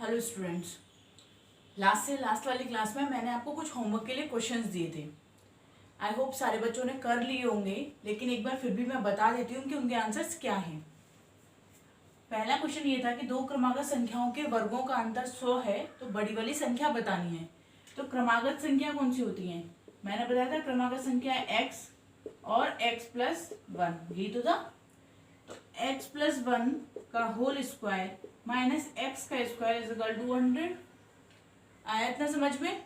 Hello students, last वाली class में मैंने आपको कुछ होमवर्क के लिए क्वेश्चंस दिए थे। आई होप सारे बच्चों ने कर लिए होंगे, लेकिन एक बार फिर भी मैं बता देती हूँ कि उनके आंसर्स क्या हैं। पहला क्वेश्चन ये था कि दो क्रमागत संख्याओं के वर्गों का अंतर 100 है, तो बड़ी वाली संख्या बतानी है। तो क्रमागत संख्या कौन सी होती है? मैंने बताया था क्रमागत संख्या x और x+1, यही तो था। तो x+1 का होल स्क्वायर माइनस x का स्क्वायर इज इक्वल टू 100। आया इतना समझ में?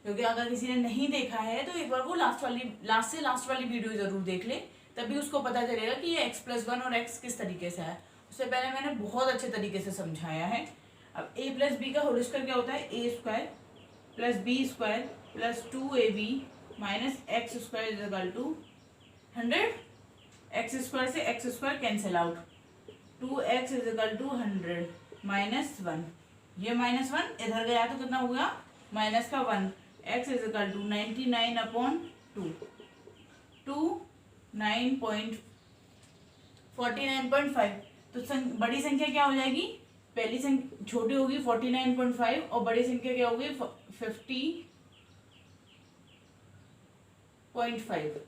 क्योंकि अगर किसी ने नहीं देखा है तो एक बार वो लास्ट वाली वीडियो जरूर देख ले, तभी उसको पता चलेगा कि ये x+1 और x किस तरीके से है। उससे पहले मैंने बहुत अच्छे तरीके से समझाया है। अब a+b का होल स्क्वायर क्या होता है? a² + b² + 2ab minus x² is equal to 100। x² से x² cancel out, 2x is equal to 100 minus 1। ये -1 इधर गया तो कितना हो गया? माइनस का 1। x is equal to 99/2, 49.5। तो बड़ी संख्या क्या हो जाएगी? पहली संख्या छोटी होगी 49.5 और बड़ी संख्या क्या होगी? 50.5।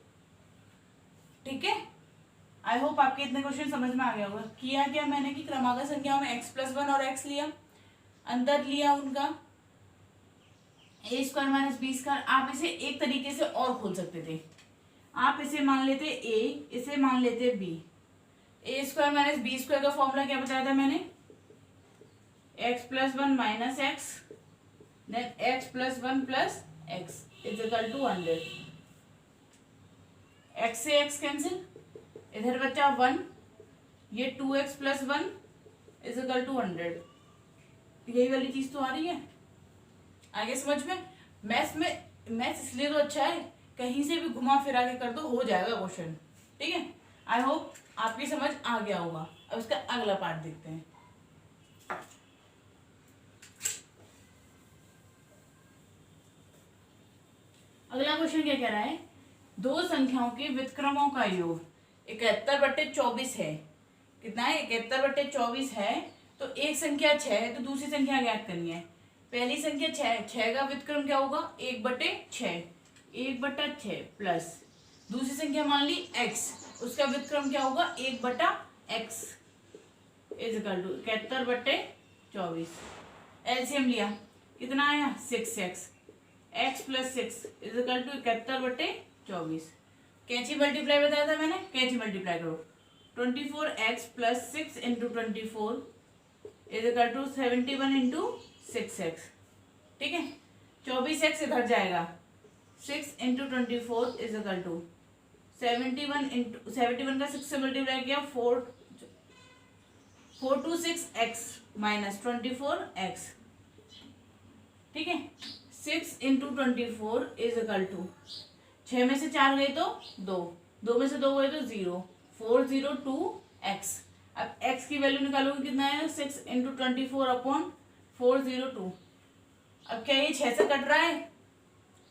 ठीक है, आई होप आपके इतने क्वेश्चन समझ में आ गया होगा। किया क्या मैंने कि क्रमागत संख्याओं में x+1 और x लिया, अंतर लिया उनका a² - b²। आप इसे एक तरीके से और खोल सकते थे। आप इसे मान लेते a, इसे मान लेते b। a² - b² का फॉर्मूला क्या बताया था मैंने? x+1 - x then x+1 + x is equal to 100। x से x कैंसिल, इधर बचा 1, ये 2x + 1 इज इक्वल टू 100। यही वाली चीज तो आ रही है आगे समझ में। मैथ्स इसलिए तो अच्छा है, कहीं से भी घुमा फिरा के कर दो, हो जाएगा क्वेश्चन। ठीक है, आई होप आपकी समझ आ गया होगा। अब इसका अगला पार्ट देखते हैं। अगला क्वेश्चन क्या कह रहा है? दो संख्याओं के व्युत्क्रमों का योग 71/24 है। कितना है? 71/24 है। तो एक संख्या 6 है, तो दूसरी संख्या ज्ञात करनी है। पहली संख्या 6 का व्युत्क्रम क्या होगा? 1/6, 1/6 प्लस दूसरी संख्या मान ली x, उसका व्युत्क्रम क्या होगा? 1/x is equal to 71/24। LCM लिया, कितना आया? 6x, x + 6 is equal to 71/24। कैंची मल्टीप्लाई बताया था मैंने, कैंची मल्टीप्लाई करो। 24x + 6 × 24 is equal to 71 × 6x। ठीक है, 24x इधर जाएगा, 6 × 24 इज इक्वल टू 71 का 6 से मल्टीप्लाई किया 426x - 24x। ठीक है, 6 × 24 इज इक्वल टू 6 में से 4 गए तो 2, 2 में से 2 गए तो 0, 402x। अब x की वैल्यू निकालोगे, कितना है? 6 × 24/402। अब क्या ये 6 से कट रहा है?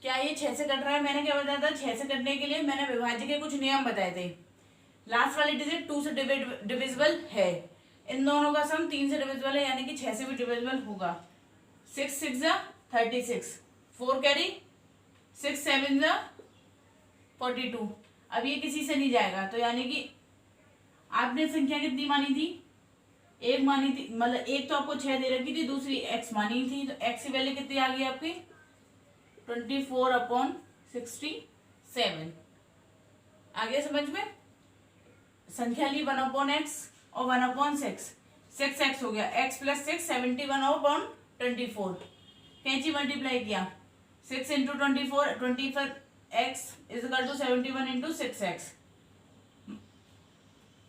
क्या ये 6 से कट रहा है? मैंने क्या बताया था? 6 से कटने के लिए मैंने विभाज्य के कुछ नियम बताए थे। लास्ट वाली डिजिट 2 से डिविजिबल है, इन दोनों का सम 3 से डिविजिबल है, यानी कि 6 से भी डिविजिबल होगा। 6 6 जा 36, 4 कैरी, 6 7 जा 42। अब ये किसी से नहीं जाएगा, तो यानी कि आपने संख्या कितनी मानी थी? एक मानी थी, मतलब एक तो आपको 6 दे रखी थी, दूसरी x मानी थी। तो x की वैल्यू कितनी आ गई आपकी? 24/67। आ गया समझ में? संख्या ली 1/x और 1/6, 6x हो गया। x + 6 71/24। कैंची मल्टीप्लाई किया, 6 × 24 24x is equal to 71 × 6x।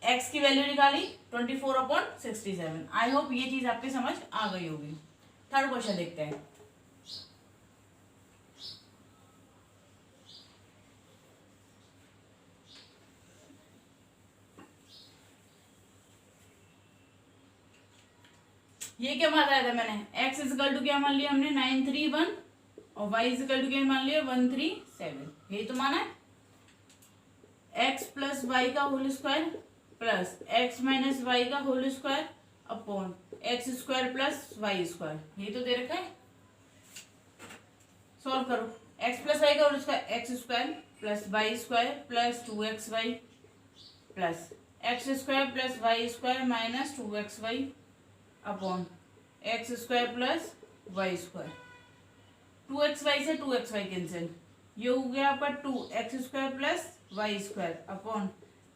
x की वैल्यू निकाली 24/67। आई होप ये चीज आपके समझ आ गई होगी। थर्ड क्वेश्चन देखते हैं। ये क्या मान रहा था मैंने? x इज इक्वल टू क्या मान लिया हमने? 931 और y इज इक्वल टू क्या मान लिया? 137। यही तो माना है। x + y का whole square plus x - y का whole square upon x square plus y square, ये तो दे रखा है। सॉल्व करो, एक्स प्लस वाई का और उसका x square plus y square plus 2xy plus x square plus y square minus 2xy upon x square plus y square. 2xy से 2xy cancel, ये हो गया आपका 2x² plus y square upon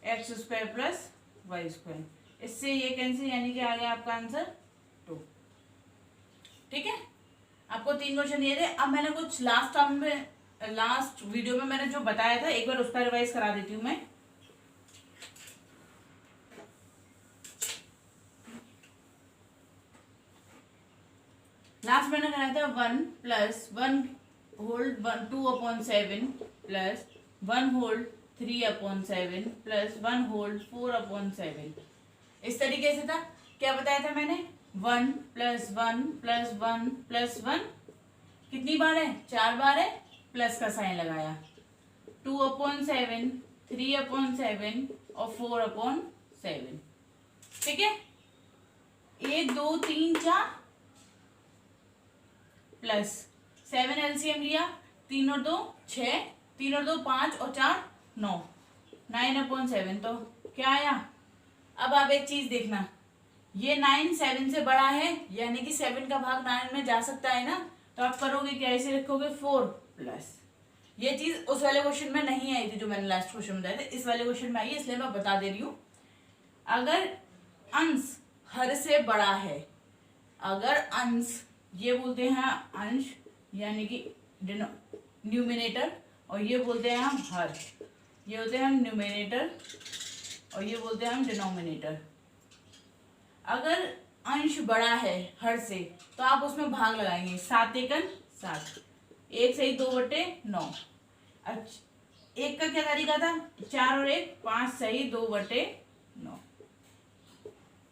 x square plus y square. इससे ये cancel, यानी कि आ गया आपका आंसर 2। ठीक है, आपको 3 क्वेश्चन दिए थे। अब मैंने कुछ लास्ट वीडियो में मैंने जो बताया था, एक बार उसका रिवाइज करा देती हूँ मैं। लास्ट मैंने कराया था 1 plus 1 hold 2/7 plus 1 hold 3/7 plus 1 hold 4/7। इस तरीके से था। क्या बताया था मैंने? 1 प्लस 1 प्लस 1 प्लस 1 कितनी बार है? 4 बार है। प्लस का साइन लगाया। 2/7 3/7 और 4/7। ठीक है, 1 2 3 4 प्लस 7 एलसीएम लिया, 3 और 2 6, 3 और 2 5 और 4 9, 9/7। तो क्या आया? अब आप एक चीज देखना, ये 9 7 से बड़ा है, यानी कि 7 का भाग 9 में जा सकता है ना। तो आप करोगे क्या? ऐसे रखोगे 4 प्लस। ये चीज उस वाले क्वेश्चन में नहीं आई थी जो मैंने लास्ट क्वेश्चन बताया था, इस वाले क्वेश्चन में आई है, इसलिए मैं बता दे रही हूँ। अगर अंश हर से बड़ा है, अगर अंश, ये बोलते हैं अंश यानी कि न्यूमिनेटर, और ये बोलते हैं हम हर, ये होते हैं हम न्यूमिनेटर और ये बोलते हैं हम डिनोमिनेटर। अगर अंश बड़ा है हर से, तो आप उसमें भाग लगाएंगे। 7 एकन 7, 1 सही 2/9। अच्छा, एक का क्या तरीका था? 4 और 1 5 सही 2/9।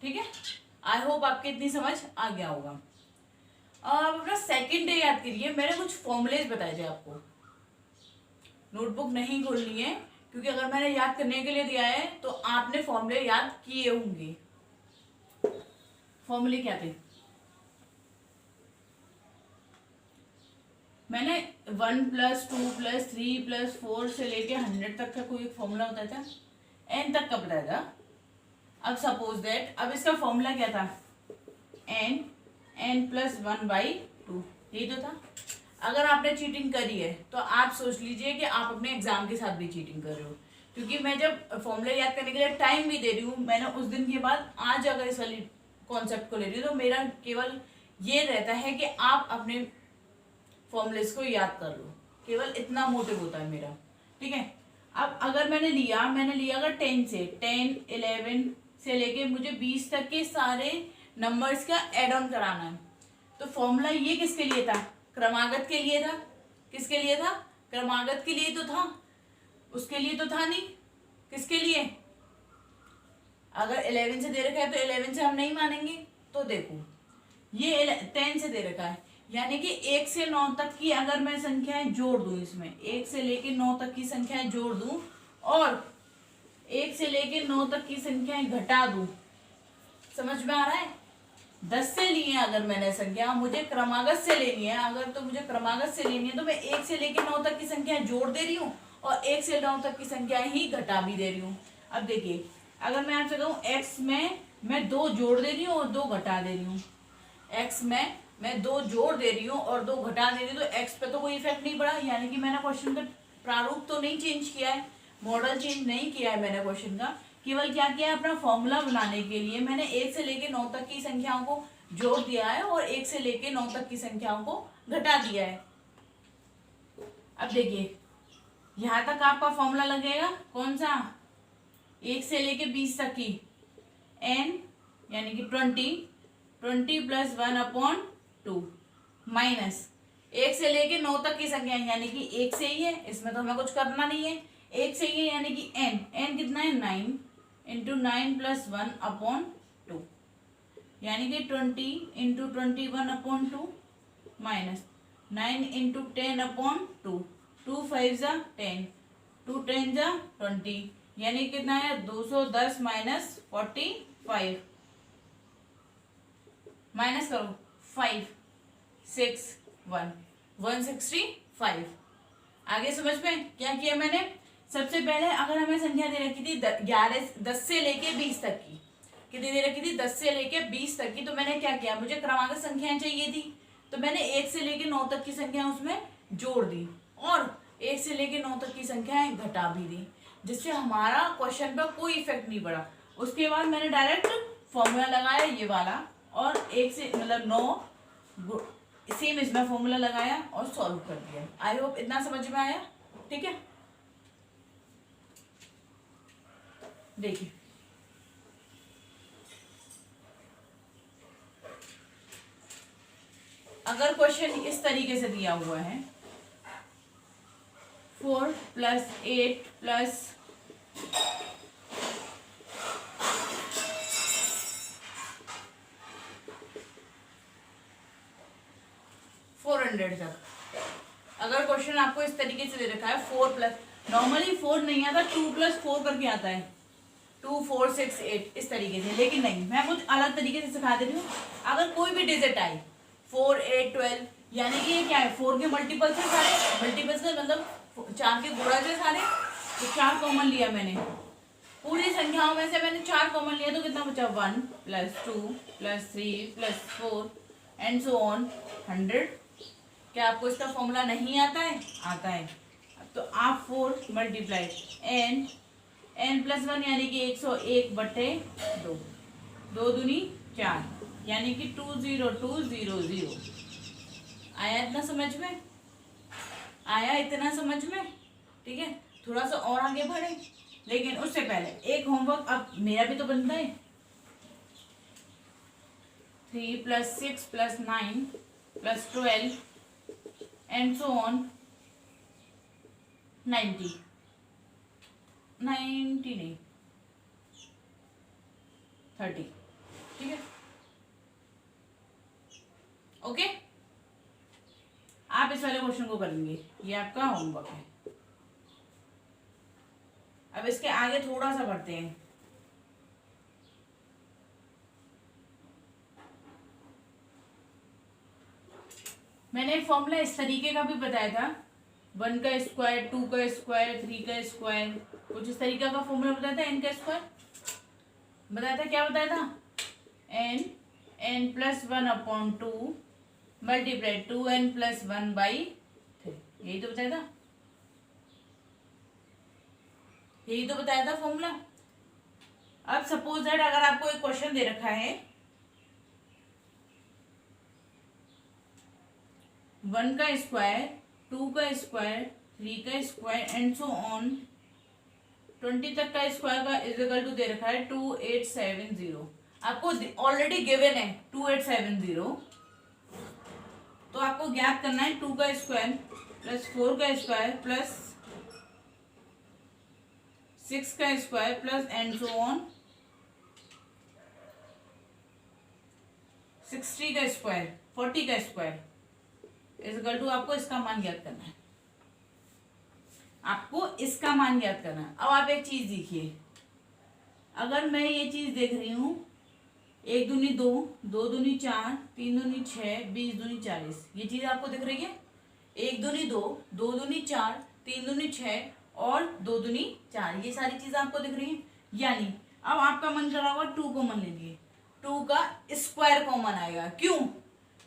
ठीक है, आई होप आपकी इतनी समझ आ गया होगा। अब अपना सेकंड डे याद करिए। मैंने कुछ फॉर्मूलेज बताए थे आपको, नोटबुक नहीं खोलनी है, क्योंकि अगर मैंने याद करने के लिए दिया है तो आपने फॉर्मूले याद किए होंगे। फॉर्मूले क्या थे? मैंने 1 प्लस 2 प्लस 3 प्लस 4 से लेके 100 तक का कोई फॉर्मूला होता था, n तक का बताया था। अब सपोज दैट, अब इसका फॉर्मूला क्या था? n प्लस 1/2, यही तो था। अगर आपने चीटिंग करी है तो आप सोच लीजिए कि आप अपने एग्जाम के साथ भी चीटिंग कर रहे हो, क्योंकि मैं जब फॉर्मूला याद करने के लिए टाइम भी दे रही हूँ, मैंने उस दिन के बाद आज अगर इस वाली कॉन्सेप्ट को ले रही हूँ तो मेरा केवल ये रहता है कि आप अपने फॉर्मूलेस को याद कर लो, केवल इतना मोटिव होता है मेरा। ठीक है, अब अगर मैंने लिया अगर 10 से 10 11 से लेके मुझे 20 तक के सारे नंबर्स का एड ऑन कराना है, तो फॉर्मूला ये किसके लिए था? क्रमागत के लिए था। किसके लिए था? क्रमागत के लिए तो था, उसके लिए तो था नहीं। किसके लिए? अगर 11 से दे रखा है तो 11 से हम नहीं मानेंगे। तो देखो, ये 10 से दे रखा है, यानी कि 1 से 9 तक की अगर मैं संख्याएं जोड़ दूं, इसमें 1 से लेके 9 तक की संख्याएं जोड़ दूं और 1 से लेके 9 तक की संख्याएं घटा दूं, समझ में आ रहा है? 10 से ली है अगर मैंने संख्या, मुझे क्रमागत से लेनी है। अगर तो मुझे क्रमागत से लेनी है तो मैं 1 से लेके 9 तक की संख्याएं जोड़ दे रही हूँ और 1 से 9 तक की संख्याएं ही घटा भी दे रही हूँ। अब देखिए, अगर मैं आपसे कहूँ x में मैं 2 जोड़ दे रही हूँ और 2 घटा दे रही हूँ, x में मैं 2 जोड़ दे रही हूँ और 2 घटा दे रही हूँ, तो x पे तो कोई इफेक्ट नहीं पड़ा, यानी कि मैंने क्वेश्चन का प्रारूप तो नहीं चेंज किया है, मॉडल चेंज नहीं किया है मैंने क्वेश्चन का। केवल क्या किया है? अपना फॉर्मूला बनाने के लिए मैंने 1 से लेके 9 तक की संख्याओं को जोड़ दिया है और 1 से लेके 9 तक की संख्याओं को घटा दिया है। अब देखिए, यहां तक आपका फॉर्मूला लगेगा कौन सा? 1 से लेके 20 तक की n यानी कि 20 प्लस 1/2 माइनस 1 से लेके 9 तक की संख्या यानी कि 1 से ही है, इसमें तो हमें कुछ करना नहीं है, 1 से ही है, यानी कि n कितना है? 9 इंटू 9 प्लस 1/2, यानी कि 20 इंटू 21/2 माइनस 9 इंटू 10/2, 2 5 जा 10, 2 10 जा 20, यानी कितना है? 210 माइनस 45। माइनस करो 5 6 1 165। आगे समझ में क्या किया मैंने? सबसे पहले अगर हमें संख्या दे रखी थी 10 से लेके 20 तक की, कितनी दे रखी थी 10 से लेके 20 तक की, तो मैंने क्या किया, मुझे क्रमांक संख्याएं चाहिए थी, तो मैंने 1 से लेके 9 तक की संख्या उसमें जोड़ दी और 1 से लेके 9 तक की संख्याएं घटा भी दी, जिससे हमारा क्वेश्चन पर कोई इफेक्ट नहीं पड़ा। उसके बाद मैंने डायरेक्ट फॉर्मूला लगाया ये वाला और 1 से मतलब 9 सेम इसमें फॉर्मूला लगाया और सॉल्व कर दिया। आई होप इतना समझ में आया। ठीक है, देखिए अगर क्वेश्चन इस तरीके से दिया हुआ है 4 + 8 + 400 तक, अगर क्वेश्चन आपको इस तरीके से दे रखा है 4 प्लस, नॉर्मली 4 नहीं आता, 2 + 4 करके आता है, 2 4 6 8 इस तरीके से, लेकिन नहीं, मैं कुछ अलग तरीके से सिखा दे रही हूँ। अगर कोई भी डिजिट आई 4 8 12, यानी कि ये क्या है, 4 के मल्टीपल से सारे, मल्टीपल से मतलब 4 के गुणा से सारे, तो 4 कॉमन लिया मैंने, पूरी संख्याओं में से मैंने 4 कॉमन लिया, तो कितना बचा 1 + 2 + 3 + 4 एंड सो ऑन 100। क्या आपको इसका फॉर्मूला नहीं आता है? आता है। तो आप 4 × n + 1 यानी कि 101/2, 2 दूनी 4 यानी कि 20200। आया इतना समझ में? आया इतना समझ में? ठीक है, थोड़ा सा और आगे बढ़े, लेकिन उससे पहले एक होमवर्क अब मेरा भी तो बनता है। 3 + 6 + 9 + 12 एंड सो ऑन 90 नहीं 30। ठीक है, ओके, आप इस वाले क्वेश्चन को करेंगे, ये आपका होमवर्क है। अब इसके आगे थोड़ा सा बढ़ते हैं। मैंने फॉर्मूला इस तरीके का भी बताया था, 1 का स्क्वायर, 2 का स्क्वायर, 3 का स्क्वायर, कुछ इस तरीके का फॉर्मूला बताया था। n का स्क्वायर बताया था, क्या बताया था, n + 1/2 × 2n + 1/3, यही तो बताया था, यही तो बताया था फॉर्मूला। अब सपोज दैट अगर आपको एक क्वेश्चन दे रखा है 1 का स्क्वायर, 2 का स्क्वायर, 3 का स्क्वायर एंड सो ऑन 20 तक का स्क्वायर का इक्वल टू दे रखा है 2870। आपको ऑलरेडी गिवन है 2870, तो आपको ज्ञात करना है 2 का स्क्वायर + 4 का स्क्वायर + 6 का square plus and so on 60 का स्क्वायर, 40 का स्क्वायर इक्वल टू, आपको इसका मान ज्ञात करना है, आपको इसका मान ज्ञात करना है। अब आप एक चीज देखिए, अगर मैं ये चीज देख रही हूँ 1 दूनी 2, 2 दूनी 4, 3 दूनी 6, 20 दूनी 40, ये चीज आपको दिख रही है। 1 दूनी 2, 2 दूनी 4, 3 दूनी 6 और 2 दूनी 4, ये सारी चीजें आपको दिख रही है। यानी अब आपका मन करा हुआ 2 कॉमन ले लिए, 2 का स्क्वायर कॉमन आएगा, क्यों?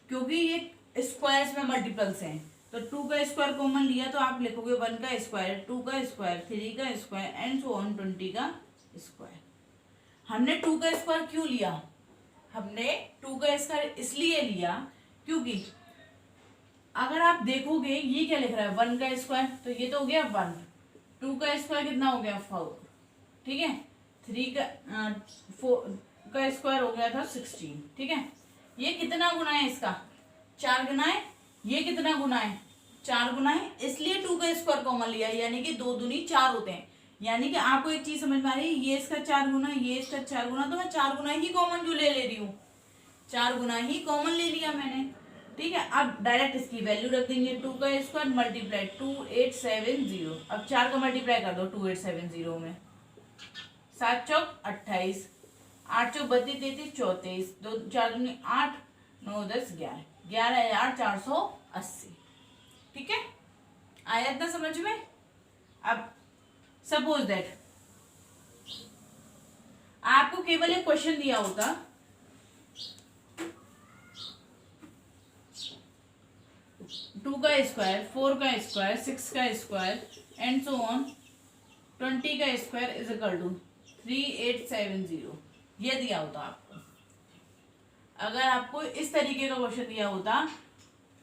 क्योंकि ये स्क्वायर्स में मल्टीपल्स हैं, तो 2 का स्क्वायर कॉमन लिया तो आप लिखोगे 1 का स्क्वायर, 2 का स्क्वायर, 3 का स्क्वायर एंड सो ऑन 20 का स्क्वायर। हमने 2 का स्क्वायर क्यों लिया? हमने 2 का स्क्वायर इसलिए लिया क्योंकि अगर आप देखोगे ये क्या लिख रहा है 1 का स्क्वायर, तो ये तो हो गया 1, 2 का स्क्वायर कितना हो गया 4, ठीक है, 3 का 4 का स्क्वायर हो गया था 16, ठीक है। ये कितना गुना है इसका? 4 गुना है। ये कितना गुना है? 4 गुना है, इसलिए 2 का स्क्वायर कॉमन लिया, यानी कि 2 दूनी 4 होते हैं। यानी कि आपको एक चीज समझ में आ रही है, ये इसका 4 गुना, ये इसका 4 गुना, तो मैं 4 गुना ही कॉमन जो ले रही हूँ, 4 गुना ही कॉमन ले लिया मैंने, ठीक है। अब डायरेक्ट इसकी वैल्यू रख देंगे, 2 का स्क्वायर मल्टीप्लाई 2870। अब 4 का मल्टीप्लाई कर दो 2870 में, 7 चौक 28, 8 चौक 32, 33, 34, 2 4 दूनी 8, 9 10 11, 11,480। ठीक है, आया इतना समझ में। अब सपोज दैट आपको केवल एक क्वेश्चन दिया होता, 2 का स्क्वायर, 4 का स्क्वायर, 6 का स्क्वायर एंड सो ऑन, 20 का स्क्वायर इज इक्वल टू 3870, ये दिया होता आपको। अगर आपको इस तरीके का क्वेश्चन दिया होता,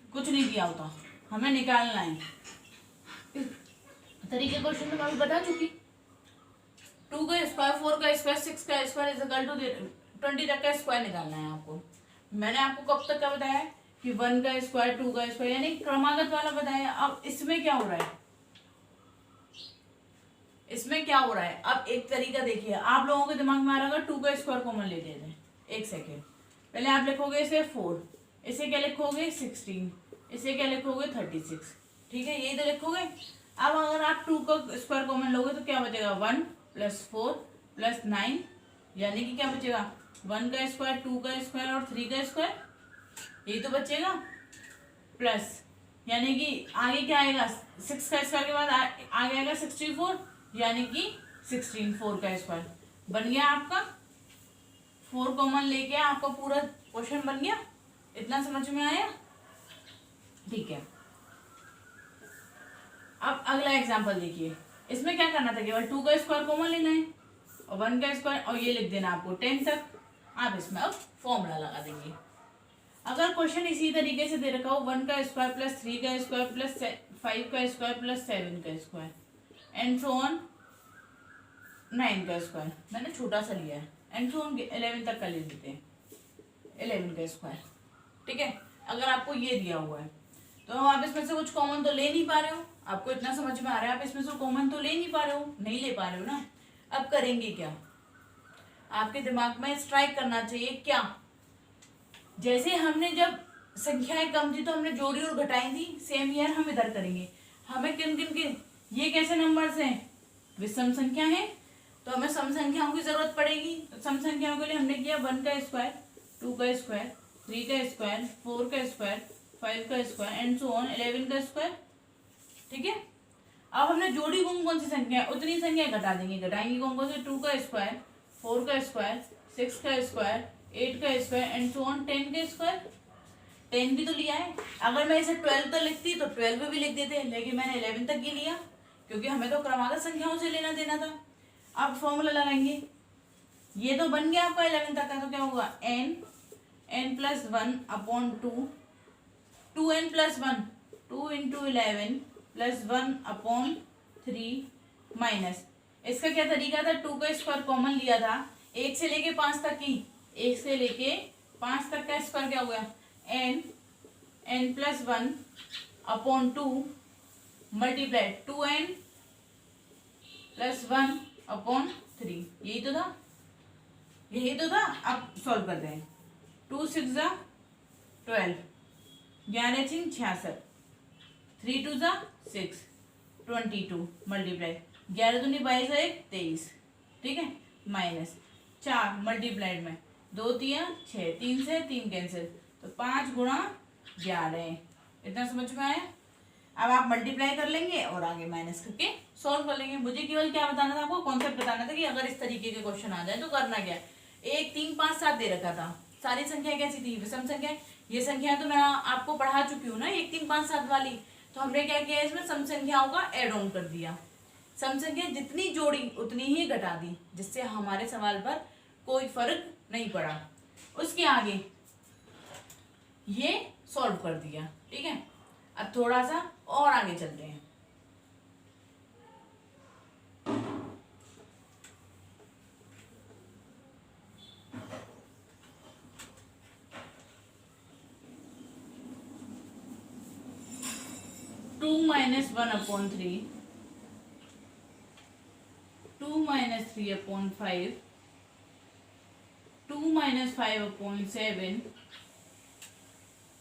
कुछ नहीं दिया होता, हमें निकालना है, इस तरीके का क्वेश्चन तो मैं बता चुकी। 2 का स्क्वायर, 4 का स्क्वायर, 6 का स्क्वायर इज इक्वल टू 20 तक का स्क्वायर निकालना है आपको। मैंने आपको कब तक का बताया कि 1 का स्क्वायर, 2 का स्क्वायर, यानी क्रमागत वाला बताया। अब इसमें क्या हो रहा है, इसमें क्या हो रहा है, अब एक तरीका देखिए, आप लोगों के दिमाग में आ रहा होगा 2 का स्क्वायर कॉमन ले लेते हैं। एक सेकेंड, पहले आप लिखोगे इसे 4, इसे क्या लिखोगे 16, इसे क्या लिखोगे 36। ठीक है, यही तो लिखोगे। अब अगर आप 2 का स्क्वायर कॉमन लोगे तो क्या बचेगा, 1 + 4 + 9, यानी कि क्या बचेगा, 1 का स्क्वायर, 2 का स्क्वायर और 3 का स्क्वायर, यही तो बचेगा। प्लस यानी कि आगे क्या आएगा, 6 का स्क्वायर के बाद आगे आएगा 64, यानी कि 16, 4 का स्क्वायर बन गया आपका। 4 कॉमन लेके आपका पूरा क्वेश्चन बन गया। इतना समझ में आया, ठीक है। अब अगला एग्जांपल देखिए, इसमें क्या करना था, केवल 2 का स्क्वायर कॉमन लेना है और 1 का स्क्वायर, और ये लिख देना आपको 10 तक। आप इसमें अब फॉर्मूला लगा देंगे। अगर क्वेश्चन इसी तरीके से दे रखा हो, 1 का स्क्वायर + 3 का स्क्वायर + 5 का स्क्वायर + 7 का स्क्वायर एंड सो ऑन 9 का स्क्वायर, मैंने छोटा सा लिया है, एंड सो ऑन 11 तक का ले लेते हैं, 11 का स्क्वायर। ठीक है, अगर आपको ये दिया हुआ है तो आप इसमें से कुछ कॉमन तो ले नहीं पा रहे हो। आपको इतना समझ में आ रहा है, आप इसमें से कॉमन तो ले नहीं पा रहे हो, नहीं ले पा रहे हो ना। अब करेंगे क्या, आपके दिमाग में स्ट्राइक करना चाहिए क्या, जैसे हमने जब संख्याएं कम थी तो हमने जोड़ी और घटाई थी, सेम ईयर हम इधर करेंगे। हमें किन किन के, ये कैसे नंबर्स हैं, विषम संख्या है, तो हमें सम संख्याओं की जरूरत पड़ेगी। तो सम संख्याओं के लिए हमने किया 1 का स्क्वायर, 2 का स्क्वायर, 3 का स्क्वायर, 4 का स्क्वायर, 5 का स्क्वायर एंड सो ऑन 11 का स्क्वायर। ठीक है, अब हमने जोड़ी कौन सी संख्या, उतनी संख्या घटा देंगे, घटाएंगे कौन से, 2 का स्क्वायर, 4 का स्क्वायर, 6 का स्क्वायर, 8 का स्क्वायर एंड सो ऑन 10 का स्क्वायर। 10 भी तो लिया है, अगर मैं इसे 12 तक लिखती तो 12 भी लिख देते, लेकिन मैंने 11 तक ही लिया क्योंकि हमें तो क्रमागत संख्याओं से लेना देना था। अब फॉर्मूला लगाएंगे, ये तो बन गया आपका 11 तक का, तो क्या होगा, n + 1 upon 2, 2n + 1, 2 × 11 + 1 upon 3 minus, इसका क्या तरीका था, 2 का स्क्वायर कॉमन लिया था, 1 से लेके 5 तक की, 1 से लेके 5 तक का स्क्वायर क्या हो गया, n + 1 upon 2 multiply 2n + 1 upon 3, यही तो था, यही तो था। अब सॉल्व करते हैं, 2 × 6 = 12, 11 × 3 = 66, 3 × 2 = 6, 22 मल्टीप्लाई 11 दूनी 22 1 23। ठीक है, माइनस 4 मल्टीप्लाइड में 2 3 6, 3 से 3 कैंसिल, तो 5 × 11। इतना समझ में आया। अब आप मल्टीप्लाई कर लेंगे और आगे माइनस करके सॉल्व कर लेंगे। मुझे केवल क्या बताना था आपको, कॉन्सेप्ट बताना था कि अगर इस तरीके के क्वेश्चन आ जाए तो करना क्या है। 1 3 5 7 दे रखा था, सारी संख्या कैसी थी, विषम संख्या। ये संख्या तो मैं आपको पढ़ा चुकी हूँ ना, 1 3 5 7 वाली। तो हमने क्या किया, इसमें सम संख्याओं का एड ऑन कर दिया, सम संख्या जितनी जोड़ी उतनी ही घटा दी, जिससे हमारे सवाल पर कोई फर्क नहीं पड़ा। उसके आगे ये सॉल्व कर दिया। ठीक है, अब थोड़ा सा और आगे चलते हैं। Two minus 1 upon 3, 2 - 3 upon 5, 2 - 5 upon 7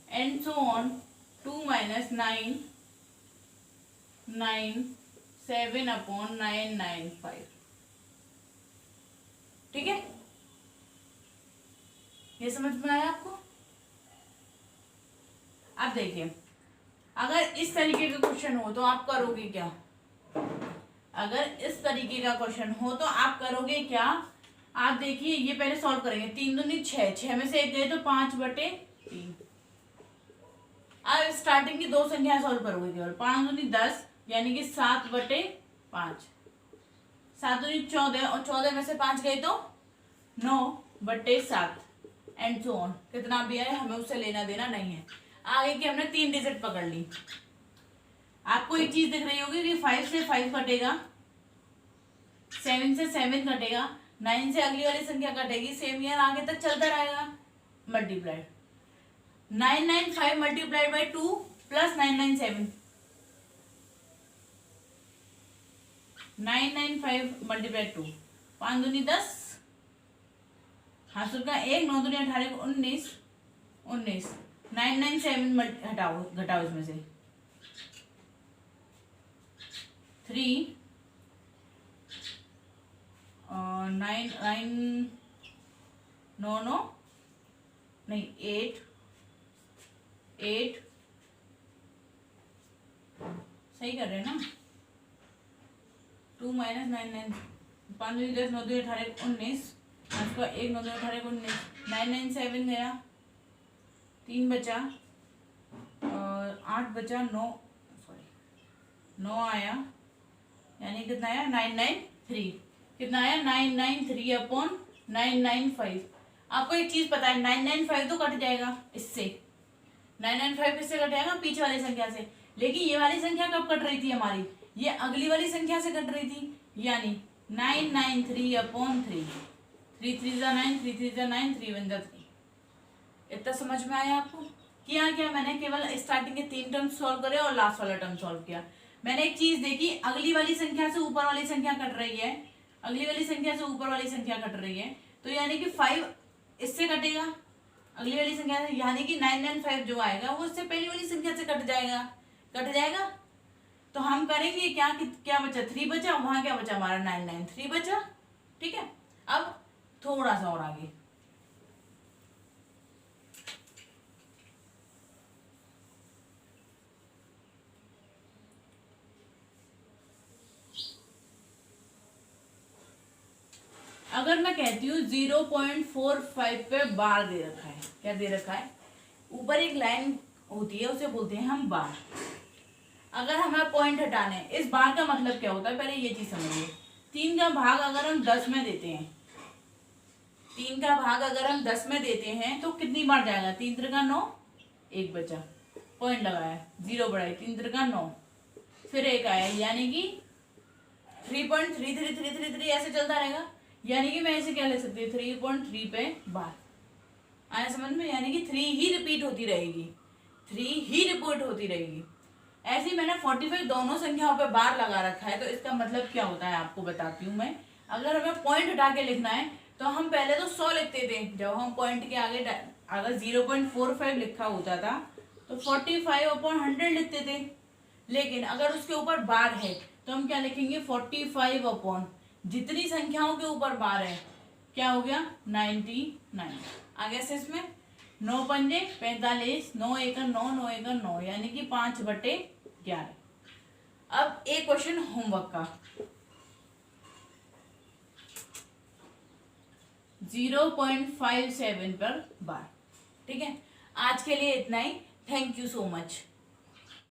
and so on 2 - 9 9 7 upon 995। ठीक है, ये समझ में आया आपको। अब देखिए, अगर इस तरीके का क्वेश्चन हो तो आप करोगे क्या? अगर इस तरीके का क्वेश्चन हो तो आप करोगे क्या? आप देखिए, ये पहले सॉल्व करेंगे। 3 दूनी 6, 6 में से 1 गए तो 5/3। अब स्टार्टिंग की दो संख्या सॉल्व करोगे केवल। 5 दूनी 10 यानी कि 7/5। 7 दूनी 14 और 14 में से 5 गए तो 9/7 एंड सो ऑन। कितना भी आए हमें उससे लेना देना नहीं है। आगे की हमने 3 डिजिट पकड़ ली। आपको एक चीज दिख रही होगी कि 5 से 5 कटेगा, 7 से 7 कटेगा, 9 से अगली वाली संख्या कटेगी, सेम ईयर आगे तक चलता रहेगा। Multiplied 995 multiplied by 2 plus 997। 995 multiplied 2, 5 दूनी 10, हासुर का 1, 9 दूनी 18, 19, 19। 997 हटाओ, घटाओ इसमें से 3 और 9 9 नहीं 8 सही कर रहे हैं ना? 2 माइनस 9 9, 5 दूनी 10, 9 दूनी 18, 19, उसका 1, 9 दूनी 18, 19, 997 गया, 3 बचा और 8 बचा, 9 सॉरी 9 आया, यानी कितना आया 993। कितना आया 993/995। आपको एक चीज पता है, 995 तो कट जाएगा इससे। 995 किससे कट जाएगा? पीछे वाली संख्या से। लेकिन ये वाली संख्या कब कट रही थी हमारी? ये अगली वाली संख्या से कट रही थी, यानी 993/3। 3 3 9, 3 3 9, 3 1 3। इतना समझ में आया आपको? किया क्या मैंने? केवल स्टार्टिंग के 3 टर्म सॉल्व करे और लास्ट वाला टर्म सॉल्व किया। मैंने एक चीज देखी, अगली वाली संख्या से ऊपर वाली संख्या कट रही है, अगली वाली संख्या से ऊपर वाली संख्या कट रही है, तो यानी कि 5 इससे कटेगा अगली वाली संख्या से, यानी कि 995 जो आएगा वो इससे पहली वाली संख्या से कट जाएगा। तो हम करेंगे क्या बचा? 3 बचा, वहां क्या बचा हमारा? 993 बचा। ठीक है, अब थोड़ा सा और आगे। अगर मैं कहती हूँ 0.45 पे बार दे रखा है, क्या दे रखा है? ऊपर एक लाइन होती है, उसे बोलते हैं हम बार। अगर हमें पॉइंट हटाने हैं, इस बार का मतलब क्या होता है पहले ये चीज समझिए। 3 का भाग अगर हम 10 में देते हैं, 3 का भाग अगर हम 10 में देते हैं तो कितनी बार जाएगा? 3 त्रिका 9, 1 बचा, पॉइंट लगाया, 0 बढ़ाई, 3 त्रिका 9, फिर 1 आया, यानी कि 3.3333 ऐसे चलता रहेगा। यानी कि मैं इसे क्या ले सकती हूँ? 3.3 पे बार। आया समझ में? यानी कि 3 ही रिपीट होती रहेगी, 3 ही रिपीट होती रहेगी। ऐसे ही मैंने 45 दोनों संख्याओं पे बार लगा रखा है, तो इसका मतलब क्या होता है आपको बताती हूँ मैं। अगर हमें पॉइंट हटा के लिखना है तो हम पहले तो 100 लिखते थे। जब हम पॉइंट के आगे अगर 0.45 लिखा होता था तो 45/100 लिखते थे। लेकिन अगर उसके ऊपर बार है तो हम क्या लिखेंगे? 45 जितनी संख्याओं के ऊपर बार है, क्या हो गया? 99 आ गया से इसमें। 9 पंजे 45, 9 एकड़ 9, 9 एकड़ 9, यानी कि 5/11। अब एक क्वेश्चन होमवर्क का, 0.57 पर बार। ठीक है, आज के लिए इतना ही। Thank you so much.